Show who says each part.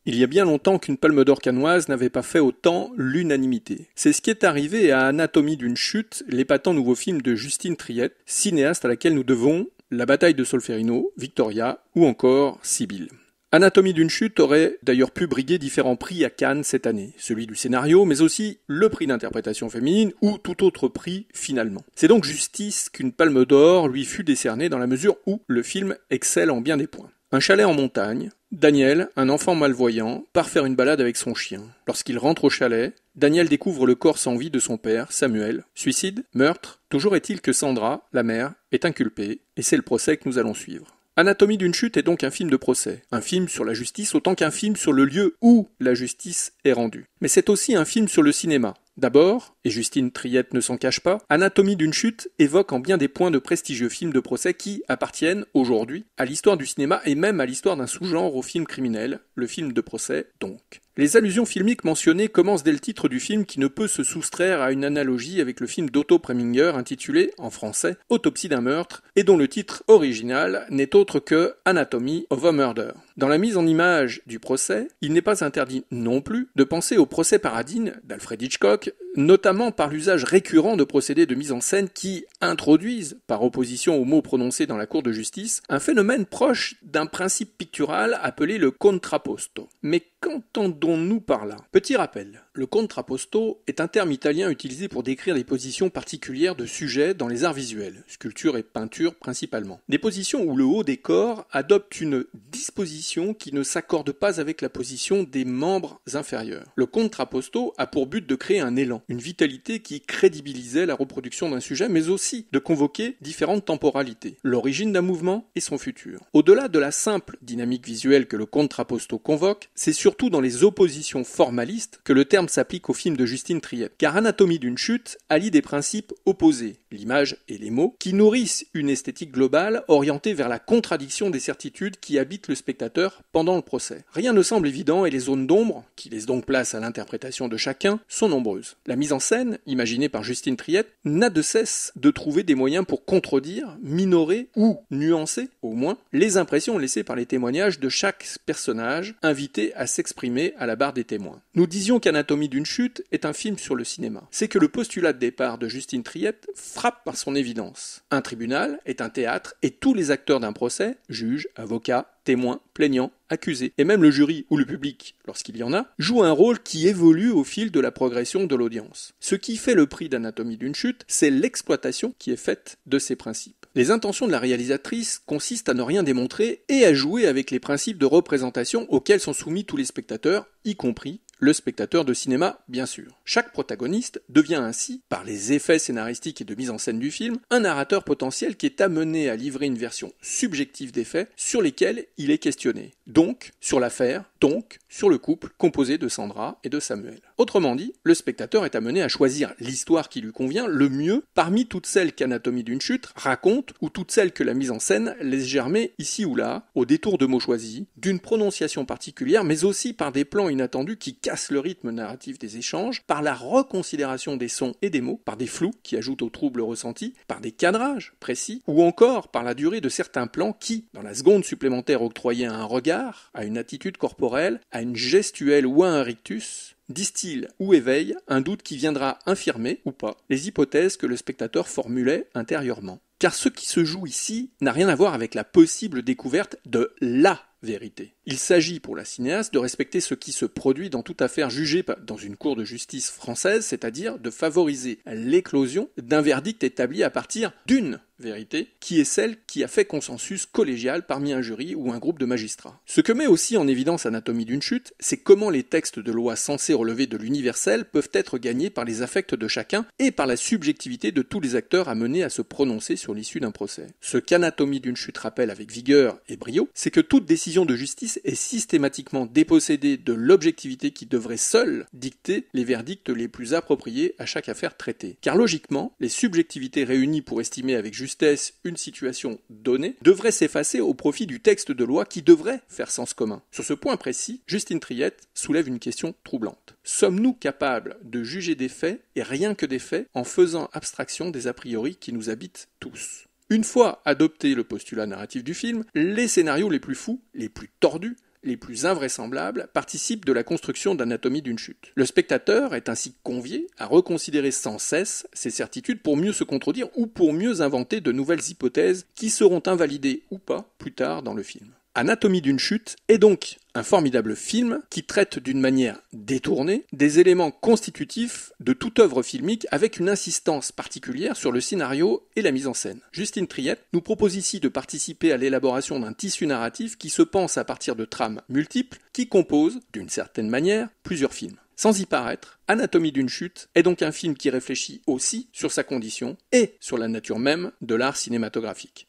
Speaker 1: Il y a bien longtemps qu'une palme d'or cannoise n'avait pas fait autant l'unanimité. C'est ce qui est arrivé à Anatomie d'une chute, l'épatant nouveau film de Justine Triet, cinéaste à laquelle nous devons La bataille de Solferino, Victoria ou encore Sibylle. Anatomie d'une chute aurait d'ailleurs pu briguer différents prix à Cannes cette année, celui du scénario, mais aussi le prix d'interprétation féminine ou tout autre prix finalement. C'est donc justice qu'une palme d'or lui fut décernée dans la mesure où le film excelle en bien des points. Un chalet en montagne, Daniel, un enfant malvoyant, part faire une balade avec son chien. Lorsqu'il rentre au chalet, Daniel découvre le corps sans vie de son père, Samuel. Suicide? Meurtre? Toujours est-il que Sandra, la mère, est inculpée, et c'est le procès que nous allons suivre. Anatomie d'une chute est donc un film de procès, un film sur la justice autant qu'un film sur le lieu où la justice est rendue. Mais c'est aussi un film sur le cinéma. D'abord, et Justine Triet ne s'en cache pas, Anatomie d'une chute évoque en bien des points de prestigieux films de procès qui appartiennent, aujourd'hui, à l'histoire du cinéma et même à l'histoire d'un sous-genre au film criminel, le film de procès donc. Les allusions filmiques mentionnées commencent dès le titre du film qui ne peut se soustraire à une analogie avec le film d'Otto Preminger intitulé, en français, Autopsie d'un meurtre, et dont le titre original n'est autre que Anatomy of a Murder. Dans la mise en image du procès, il n'est pas interdit non plus de penser au procès paradine d'Alfred Hitchcock, notamment par l'usage récurrent de procédés de mise en scène qui introduisent, par opposition aux mots prononcés dans la cour de justice, un phénomène proche d'un principe pictural appelé le contrapposto. Mais qu'entendons-nous par là? Petit rappel, le contrapposto est un terme italien utilisé pour décrire des positions particulières de sujets dans les arts visuels, sculpture et peinture principalement. Des positions où le haut des corps adopte une disposition qui ne s'accorde pas avec la position des membres inférieurs. Le contrapposto a pour but de créer un élan, une vitalité qui crédibilisait la reproduction d'un sujet, mais aussi de convoquer différentes temporalités, l'origine d'un mouvement et son futur. Au-delà de la simple dynamique visuelle que le contrapposto convoque, c'est surtout dans les oppositions formalistes que le terme s'applique au film de Justine Triet. Car Anatomie d'une chute allie des principes opposés, l'image et les mots, qui nourrissent une esthétique globale orientée vers la contradiction des certitudes qui habitent le spectateur pendant le procès. Rien ne semble évident et les zones d'ombre, qui laissent donc place à l'interprétation de chacun, sont nombreuses. La mise en scène, imaginée par Justine Triet, n'a de cesse de trouver des moyens pour contredire, minorer ou nuancer, au moins, les impressions laissées par les témoignages de chaque personnage invité à s'exprimer à la barre des témoins. Nous disions qu'Anatomie d'une chute est un film sur le cinéma. C'est que le postulat de départ de Justine Triet frappe par son évidence. Un tribunal est un théâtre et tous les acteurs d'un procès, juges, avocats, témoins, plaignants, accusés, et même le jury ou le public, lorsqu'il y en a, jouent un rôle qui évolue au fil de la progression de l'audience. Ce qui fait le prix d'Anatomie d'une chute, c'est l'exploitation qui est faite de ces principes. Les intentions de la réalisatrice consistent à ne rien démontrer et à jouer avec les principes de représentation auxquels sont soumis tous les spectateurs, y compris le spectateur de cinéma, bien sûr. Chaque protagoniste devient ainsi, par les effets scénaristiques et de mise en scène du film, un narrateur potentiel qui est amené à livrer une version subjective des faits sur lesquels il est questionné. Donc, sur l'affaire, donc, sur le couple composé de Sandra et de Samuel. Autrement dit, le spectateur est amené à choisir l'histoire qui lui convient le mieux parmi toutes celles qu'Anatomie d'une chute raconte ou toutes celles que la mise en scène laisse germer ici ou là, au détour de mots choisis, d'une prononciation particulière, mais aussi par des plans inattendus qui casse le rythme narratif des échanges, par la reconsidération des sons et des mots, par des flous qui ajoutent au trouble ressenti, par des cadrages précis, ou encore par la durée de certains plans qui, dans la seconde supplémentaire octroyée à un regard, à une attitude corporelle, à une gestuelle ou à un rictus, distille ou éveille un doute qui viendra infirmer, ou pas, les hypothèses que le spectateur formulait intérieurement. Car ce qui se joue ici n'a rien à voir avec la possible découverte de la vérité. Il s'agit pour la cinéaste de respecter ce qui se produit dans toute affaire jugée dans une cour de justice française, c'est-à-dire de favoriser l'éclosion d'un verdict établi à partir d'une vérité, qui est celle qui a fait consensus collégial parmi un jury ou un groupe de magistrats. Ce que met aussi en évidence Anatomie d'une chute, c'est comment les textes de loi censés relever de l'universel peuvent être gagnés par les affects de chacun et par la subjectivité de tous les acteurs amenés à se prononcer sur l'issue d'un procès. Ce qu'Anatomie d'une chute rappelle avec vigueur et brio, c'est que toute décision de justice est systématiquement dépossédée de l'objectivité qui devrait seule dicter les verdicts les plus appropriés à chaque affaire traitée. Car logiquement, les subjectivités réunies pour estimer avec justesse une situation donnée devraient s'effacer au profit du texte de loi qui devrait faire sens commun. Sur ce point précis, Justine Triet soulève une question troublante. Sommes-nous capables de juger des faits et rien que des faits en faisant abstraction des a priori qui nous habitent tous ? Une fois adopté le postulat narratif du film, les scénarios les plus fous, les plus tordus, les plus invraisemblables participent de la construction d'Anatomie d'une chute. Le spectateur est ainsi convié à reconsidérer sans cesse ses certitudes pour mieux se contredire ou pour mieux inventer de nouvelles hypothèses qui seront invalidées ou pas plus tard dans le film. Anatomie d'une chute est donc un formidable film qui traite d'une manière détournée des éléments constitutifs de toute œuvre filmique avec une insistance particulière sur le scénario et la mise en scène. Justine Triet nous propose ici de participer à l'élaboration d'un tissu narratif qui se pense à partir de trames multiples qui composent, d'une certaine manière, plusieurs films. Sans y paraître, Anatomie d'une chute est donc un film qui réfléchit aussi sur sa condition et sur la nature même de l'art cinématographique.